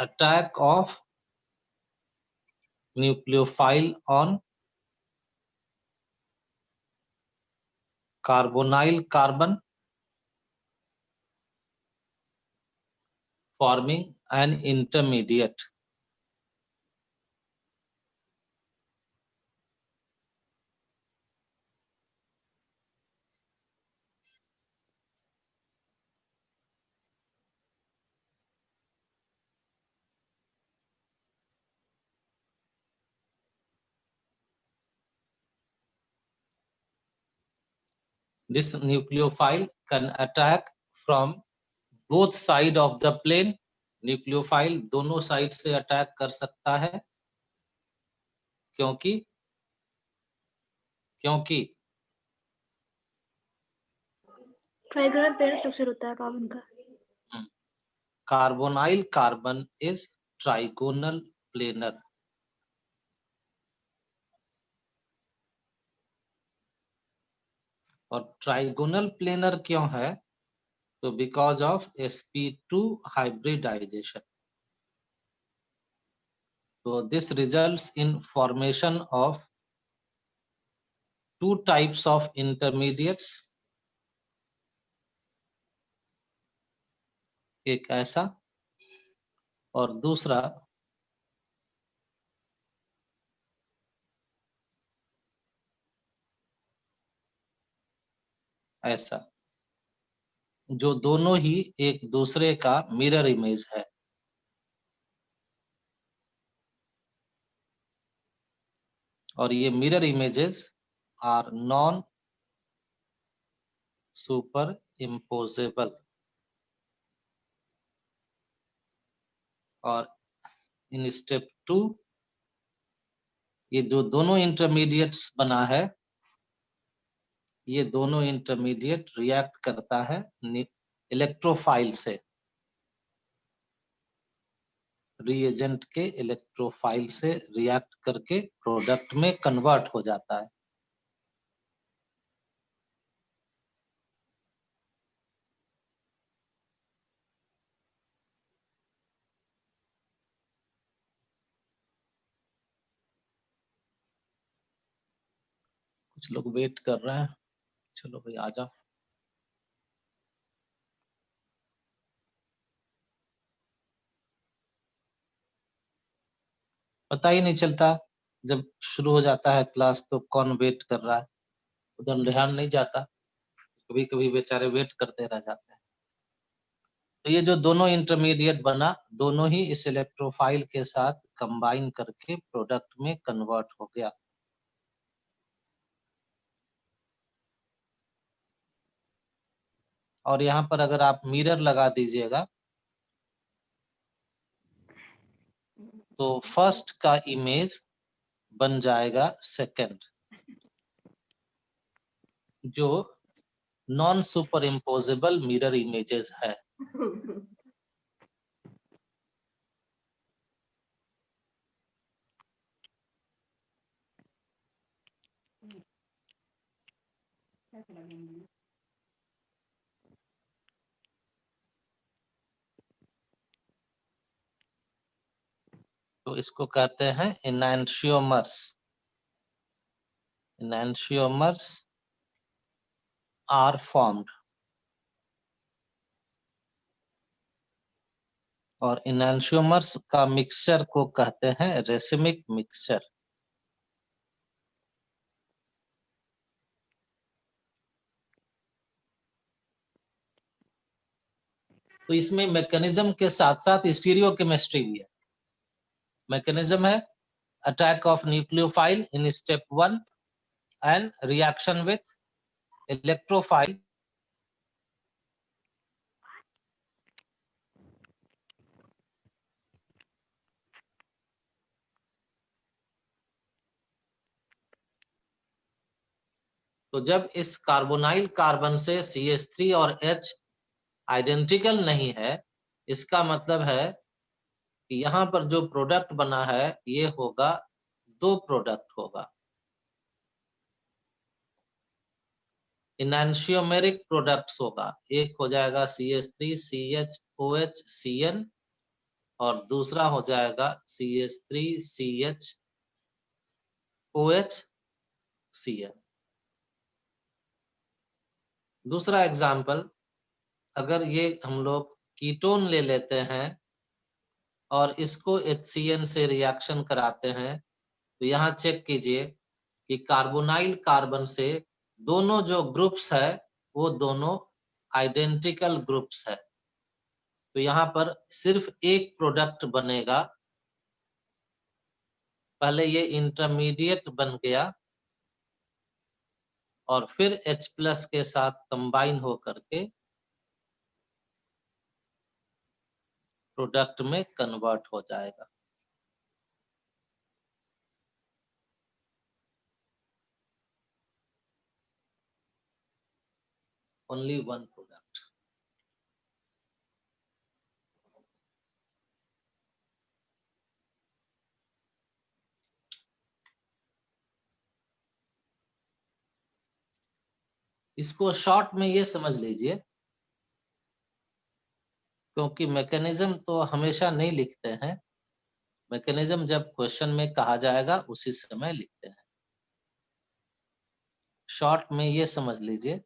attack of nucleophile on carbonyl carbon, forming an intermediate. This nucleophile can attack from both side of the plane. Nucleophile दोनों side से attack कर सकता है, क्योंकि trigonal pair structure होता है carbon का। Carbonyl carbon is trigonal planar. और ट्राइगोनल प्लेनर क्यों है? तो because of sp2 hybridization. So this results in formation of two types of intermediates, एक ऐसा और दूसरा ऐसा, जो दोनों ही एक दूसरे का मिरर इमेज है। और ये mirror images are non superimposable. और इन स्टेप 2 ये जो दोनों इंटरमीडिएट्स बना है, ये दोनों इंटरमीडिएट रिएक्ट करता है इलेक्ट्रोफाइल से, रिएजेंट के इलेक्ट्रोफाइल से रिएक्ट करके प्रोडक्ट में कन्वर्ट हो जाता है। कुछ लोग वेट कर रहे हैं, चलो भाई आ जाओ। पता ही नहीं चलता जब शुरू हो जाता है क्लास तो कौन वेट कर रहा है, उधर ध्यान नहीं जाता। कभी कभी बेचारे वेट करते रह जाते हैं। तो ये जो दोनों इंटरमीडिएट बना, दोनों ही इस इलेक्ट्रोफाइल के साथ कंबाइन करके प्रोडक्ट में कन्वर्ट हो गया। और यहाँ पर अगर आप मिरर लगा दीजिएगा तो फर्स्ट का इमेज बन जाएगा सेकंड, जो non super imposable mirror images है। तो इसको कहते हैं एनांशियोमर्स। Enantiomers are formed. और एनांशियोमर्स का मिक्सचर को कहते हैं रेसिमिक मिक्सचर। तो इसमें मैकेनिज्म के साथ साथ स्टीरियोकेमिस्ट्री भी है। मैकेनिज्म है attack of nucleophile in step 1 and reaction with electrophile तो जब इस कार्बोनाइल कार्बन से CH3 और H आइडेंटिकल नहीं है, इसका मतलब है कि यहाँ पर जो प्रोडक्ट बना है ये होगा, दो प्रोडक्ट होगा। और दूसरा हो जाएगा CH3CHOHCl। दूसरा एग्जाम्पल, अगर ये हम लोग कीटोन ले लेते हैं और इसको HCN से रिएक्शन कराते हैं, तो यहाँ चेक कीजिए कि कार्बोनाइल कार्बन से दोनों जो ग्रुप्स है वो दोनों आइडेंटिकल ग्रुप्स है। तो यहाँ पर सिर्फ एक प्रोडक्ट बनेगा। पहले ये इंटरमीडिएट बन गया और फिर H+ के साथ कंबाइन हो करके प्रोडक्ट में कन्वर्ट हो जाएगा। Only one product. इसको शॉर्ट में ये समझ लीजिए, क्योंकि मैकेनिज्म तो हमेशा नहीं लिखते हैं, मैकेनिज्म जब क्वेश्चन में कहा जाएगा उसी समय लिखते हैं। शॉर्ट में ये समझ लीजिए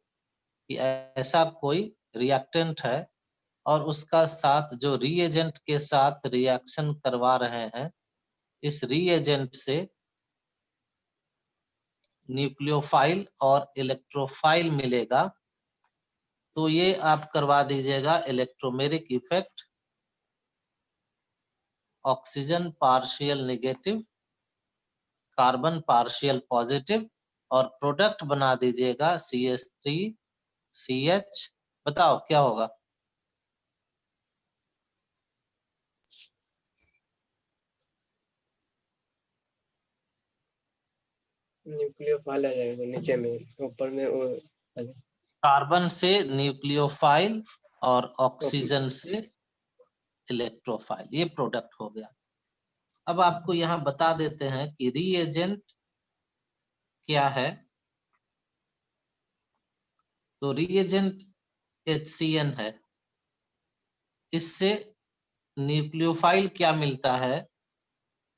कि ऐसा कोई रिएक्टेंट है और उसका साथ जो रिएजेंट के साथ रिएक्शन करवा रहे हैं, इस रिएजेंट से न्यूक्लियोफाइल और इलेक्ट्रोफाइल मिलेगा। तो ये आप करवा दीजिएगा electromeric effect, oxygen partial negative, carbon partial positive, और प्रोडक्ट बना दीजिएगा CH3CH। बताओ क्या होगा? न्यूक्लियोफाइल आ जाएगा नीचे में, ऊपर में वो कार्बन से न्यूक्लियोफाइल और ऑक्सीजन से इलेक्ट्रोफाइल, ये प्रोडक्ट हो गया। अब आपको यहाँ बता देते हैं कि रिएजेंट क्या है। तो रिएजेंट HCN है। इससे न्यूक्लियोफाइल क्या मिलता है?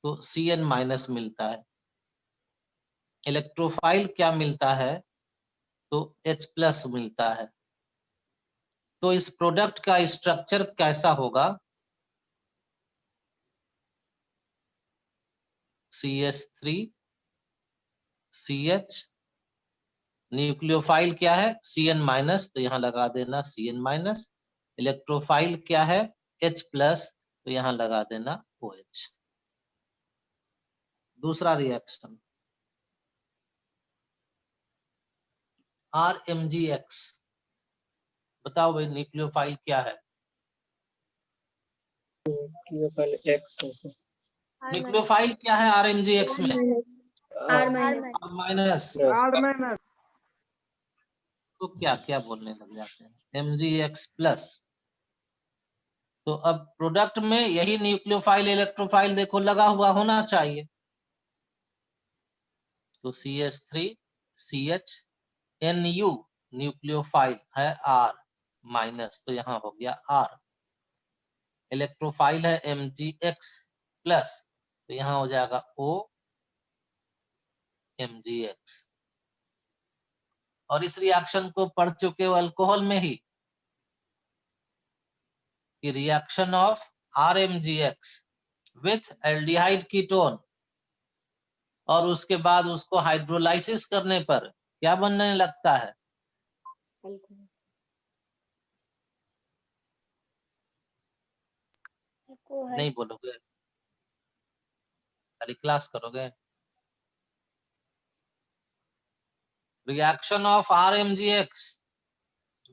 तो CN- मिलता है। इलेक्ट्रोफाइल क्या मिलता है? तो H+ मिलता है। तो इस प्रोडक्ट का स्ट्रक्चर कैसा होगा? CH3CH, न्यूक्लियोफाइल क्या है? CN-, तो यहाँ लगा देना CN-। इलेक्ट्रोफाइल क्या है? H+, तो यहाँ लगा देना OH। दूसरा रिएक्शन RMGX। बताओ भाई, न्यूक्लियोफाइल क्या है? न्यूक्लियोफाइल X है। न्यूक्लियोफाइल क्या है RMGX में? R- R-। तो क्या क्या बोलने लग जाते हैं? MgX+। तो अब प्रोडक्ट में यही न्यूक्लियोफाइल इलेक्ट्रोफाइल देखो लगा हुआ होना चाहिए। तो CH3CH, NU न्यूक्लियोफाइल है R-, तो यहाँ हो गया R। इलेक्ट्रोफाइल है MgX+, तो यहाँ हो जाएगा OMgX। और इस रिएक्शन को पढ़ चुके हो अल्कोहल में ही, कि reaction of RMgX with aldehyde ketone, और उसके बाद उसको हाइड्रोलाइसिस करने पर क्या बनने लगता है? नहीं बोलोगे? खाली क्लास करोगे? Reaction of RMgX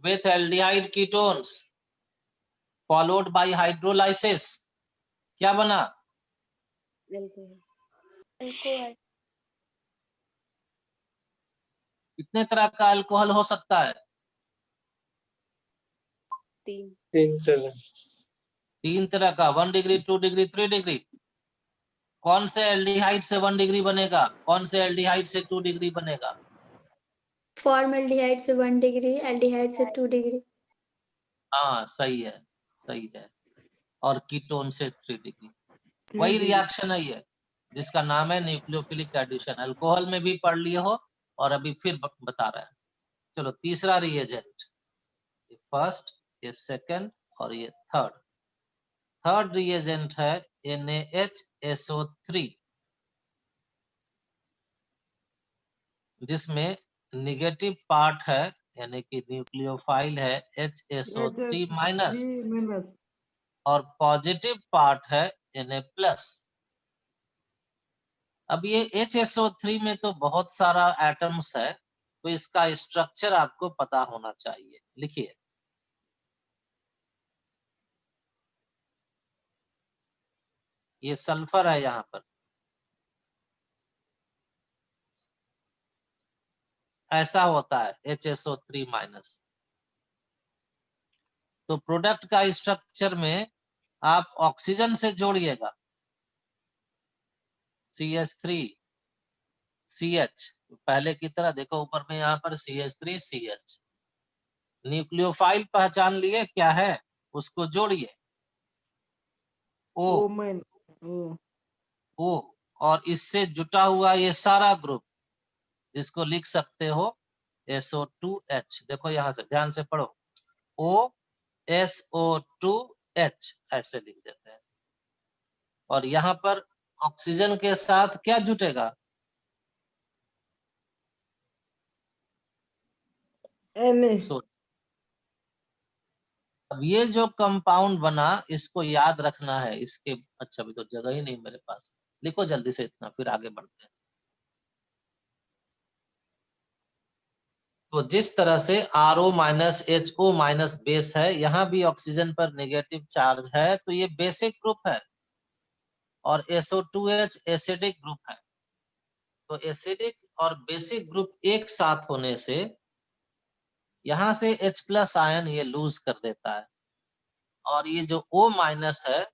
with aldehyde ketones followed by hydrolysis, क्या बना? कितने तरह का अल्कोहल हो सकता है? 3 तरह। 3 तरह का, 1 डिग्री, 2 डिग्री, 3 डिग्री। कौन से एल्डिहाइड से 1 डिग्री बनेगा? कौन से एल्डिहाइड से 2 डिग्री बनेगा? फॉर्मल्डिहाइड से 1 डिग्री, एल्डिहाइड से 2 डिग्री। हाँ सही है, सही है। और कीटोन से 3 डिग्री। वही रिएक्शन है ये, जिसका नाम है न्यूक्लियोफिलिक एडिशन। अल्कोहल में भी पढ़ लिए हो और अभी फिर बता रहे हैं। चलो तीसरा रिएजेंट, ये फर्स्ट, ये सेकंड और ये थर्ड। थर्ड रिएजेंट है NaHSO3, जिसमें नेगेटिव पार्ट है यानी कि न्यूक्लियोफाइल है HSO3 माइनस और पॉजिटिव पार्ट है Na+। अब ये HSO3 में तो बहुत सारा एटम्स है, तो इसका स्ट्रक्चर आपको पता होना चाहिए। लिखिए, ये सल्फर है यहाँ पर, ऐसा होता है HSO3 माइनस। तो प्रोडक्ट का स्ट्रक्चर में आप ऑक्सीजन से जोड़िएगा CH3 CH, पहले की तरह देखो ऊपर में यहाँ पर CH3 CH। न्यूक्लियोफाइल पहचान लिए क्या है, उसको जोड़िए O, और इससे जुटा हुआ ये सारा ग्रुप, जिसको लिख सकते हो SO2H। देखो यहां से ध्यान से पढ़ो, OSO2H ऐसे लिख देते हैं। और यहाँ पर ऑक्सीजन के साथ क्या जुटेगा, Na। अब ये जो कंपाउंड बना, इसको याद रखना है। इसके अच्छा, अभी तो जगह ही नहीं मेरे पास, लिखो जल्दी से इतना, फिर आगे बढ़ते हैं। तो जिस तरह से RO minus HO minus base है, यहाँ भी ऑक्सीजन पर नेगेटिव चार्ज है, तो ये बेसिक ग्रुप है और SO2H एसिडिक ग्रुप है। तो एसिडिक और बेसिक ग्रुप एक साथ होने से यहाँ से H+ आयन ये लूज कर देता है, और ये जो O माइनस है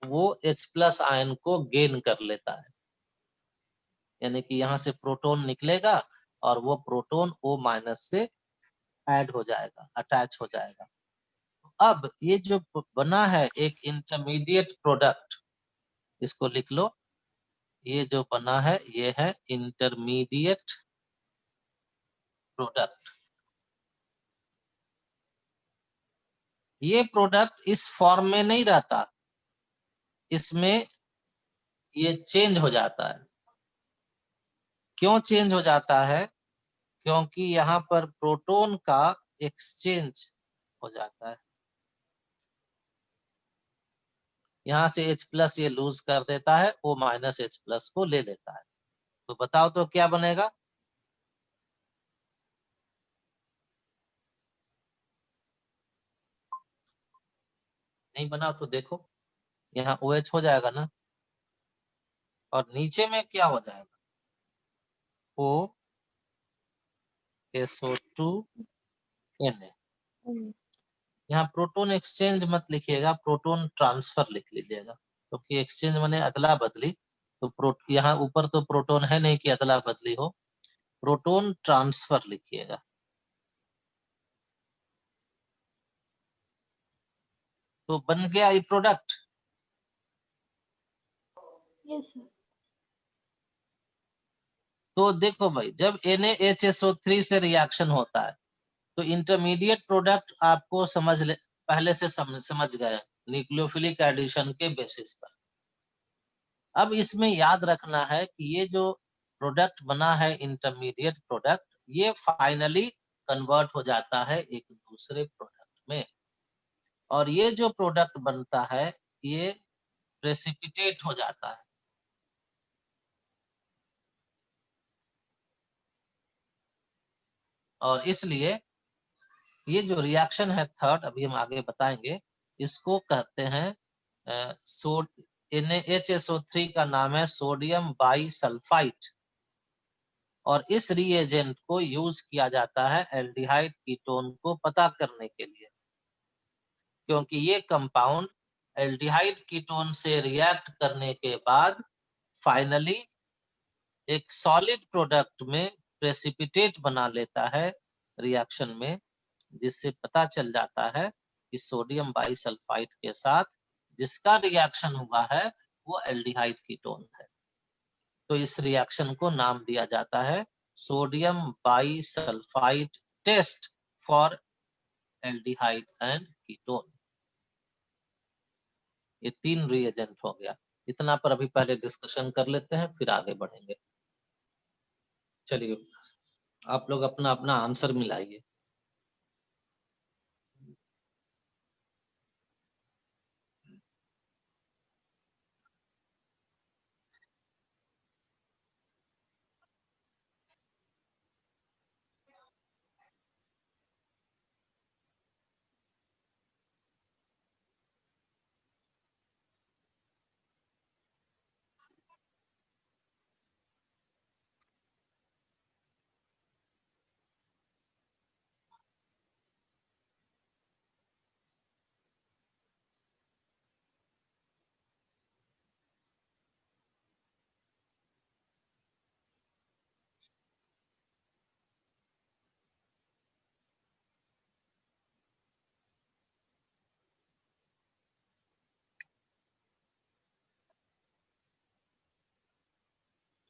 वो H+ आयन को गेन कर लेता है। यानी कि यहाँ से प्रोटॉन निकलेगा और वो प्रोटॉन O माइनस से ऐड हो जाएगा, अटैच हो जाएगा। अब ये जो बना है एक इंटरमीडिएट प्रोडक्ट, इसको लिख लो, ये जो बना है ये है इंटरमीडिएट प्रोडक्ट। ये प्रोडक्ट इस फॉर्म में नहीं रहता, इसमें ये चेंज हो जाता है। क्यों चेंज हो जाता है? क्योंकि यहाँ पर प्रोटॉन का एक्सचेंज हो जाता है। यहाँ से H+ ये लूज कर देता है, O माइनस H+ को ले लेता है। तो बताओ तो क्या बनेगा? नहीं बना तो देखो, यहाँ OH हो जाएगा ना, और नीचे में क्या हो जाएगा, OSO2 Na। यहाँ प्रोटॉन एक्सचेंज मत लिखिएगा, प्रोटॉन ट्रांसफर लिख लीजिएगा, क्योंकि तो एक्सचेंज माने अदला बदली। तो यहाँ ऊपर तो प्रोटॉन है नहीं कि अदला बदली हो, प्रोटॉन ट्रांसफर लिखिएगा। तो बन गया ये प्रोडक्ट। Yes sir. तो देखो भाई, जब NaHSO3 से रिएक्शन होता है तो इंटरमीडिएट प्रोडक्ट आपको पहले से समझ गए, न्यूक्लियोफिलिक एडिशन के बेसिस पर। अब इसमें याद रखना है कि ये जो प्रोडक्ट बना है इंटरमीडिएट प्रोडक्ट, ये फाइनली कन्वर्ट हो जाता है एक दूसरे प्रोडक्ट में, और ये जो प्रोडक्ट बनता है ये प्रेसिपिटेट हो जाता है। और इसलिए ये जो रिएक्शन है थर्ड, अभी हम आगे बताएंगे, इसको कहते हैं NaHSO3 का नाम है सोडियम बाईसल्फाइड। और इस रिएजेंट को यूज किया जाता है एल्डिहाइड कीटोन को पता करने के लिए, क्योंकि ये कंपाउंड एल्डिहाइड कीटोन से रिएक्ट करने के बाद फाइनली एक सॉलिड प्रोडक्ट में प्रेसिपिटेट बना लेता है रिएक्शन में, जिससे पता चल जाता है कि सोडियम बाइसल्फाइड के साथ जिसका रिएक्शन हुआ है वो एल्डिहाइड कीटोन है। तो इस रिएक्शन को नाम दिया जाता है sodium bisulphide test for aldehyde and ketone. ये 3 रिएजेंट हो गया। इतना पर अभी पहले डिस्कशन कर लेते हैं, फिर आगे बढ़ेंगे। चलिए आप लोग अपना अपना आंसर मिलाइए।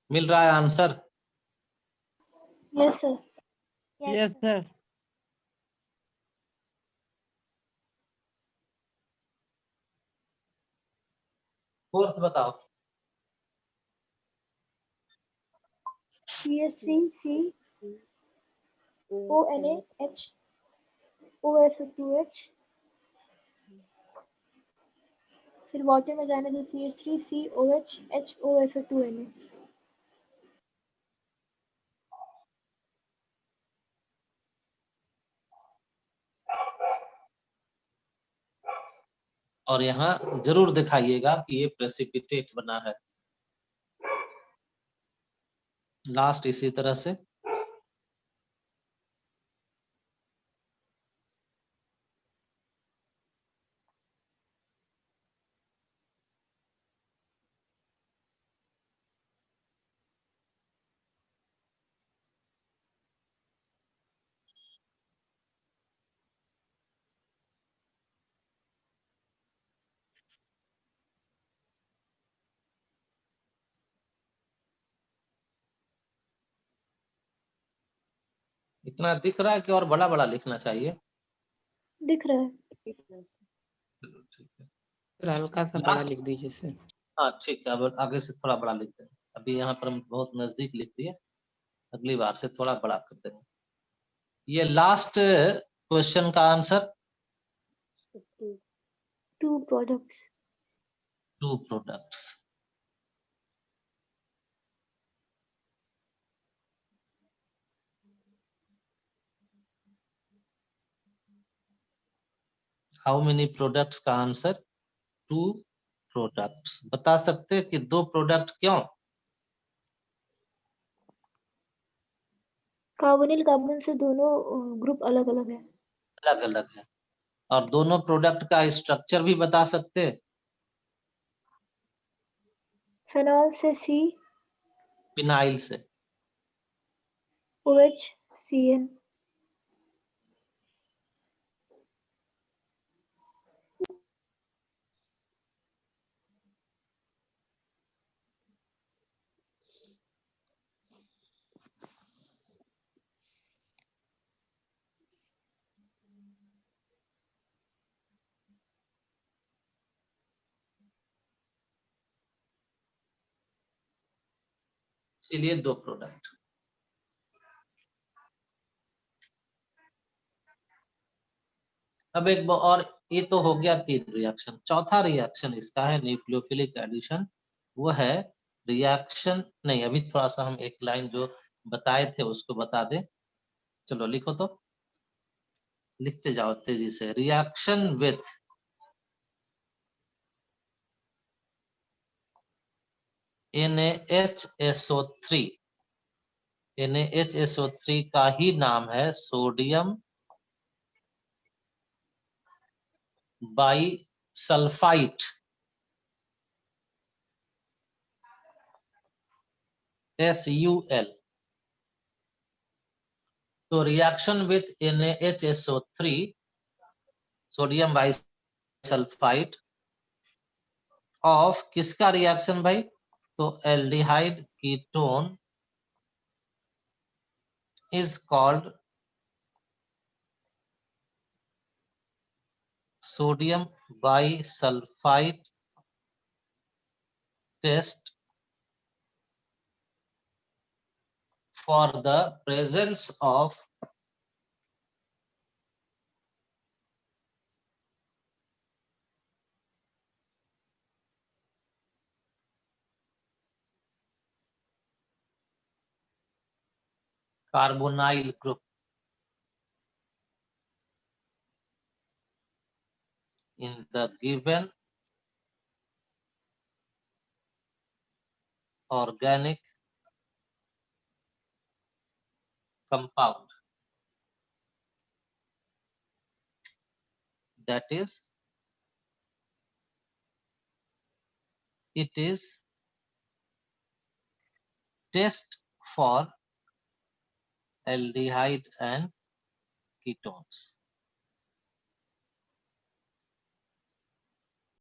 मिल रहा है answer? Yes sir. Yes sir. Fourth बताओ। CH3 CONH OSO2H, फिर वाटर में जाने से CH3 COH HOSO2Na। और यहाँ जरूर दिखाइएगा कि ये प्रेसिपिटेट बना है। लास्ट इसी तरह से। इतना दिख रहा है कि और बड़ा बड़ा लिखना चाहिए? दिख रहा है। चलो ठीक है। फिर हल्का सा बड़ा लिख दीजिए सर। हाँ ठीक है, अब आगे से थोड़ा बड़ा लिखते हैं। अभी यहाँ पर हम बहुत नजदीक लिख दिए, अगली बार से थोड़ा बड़ा कर देंगे। ये लास्ट क्वेश्चन का answer 2 products। 2 products। How many products का आंसर 2 प्रोडक्ट्स। बता सकते हैं कि 2 प्रोडक्ट क्यों? कार्बोनिल कार्बन से दोनों ग्रुप अलग अलग है। अलग अलग है। और दोनों प्रोडक्ट का स्ट्रक्चर भी बता सकते हैं? फेनॉल से C फिनाइल से। OH CN। इसीलिए 2 प्रोडक्ट। अब एक और, ये तो हो गया 3 रिएक्शन। चौथा रिएक्शन इसका है न्यूक्लियोफिलिक एडिशन। वो है रिएक्शन, नहीं अभी थोड़ा सा हम एक लाइन जो बताए थे उसको बता दें। चलो लिखो तो, लिखते जाओ तेजी से। Reaction with NaHSO3। NaHSO3 का ही नाम है सोडियम बाइसल्फाइड SUL। तो reaction with NaHSO3 sodium bisulphide of किसका रिएक्शन भाई? तो aldehyde ketone is called sodium bisulfite test for the presence of carbonyl group in the given organic compound, that is, it is test for aldehyde and ketones.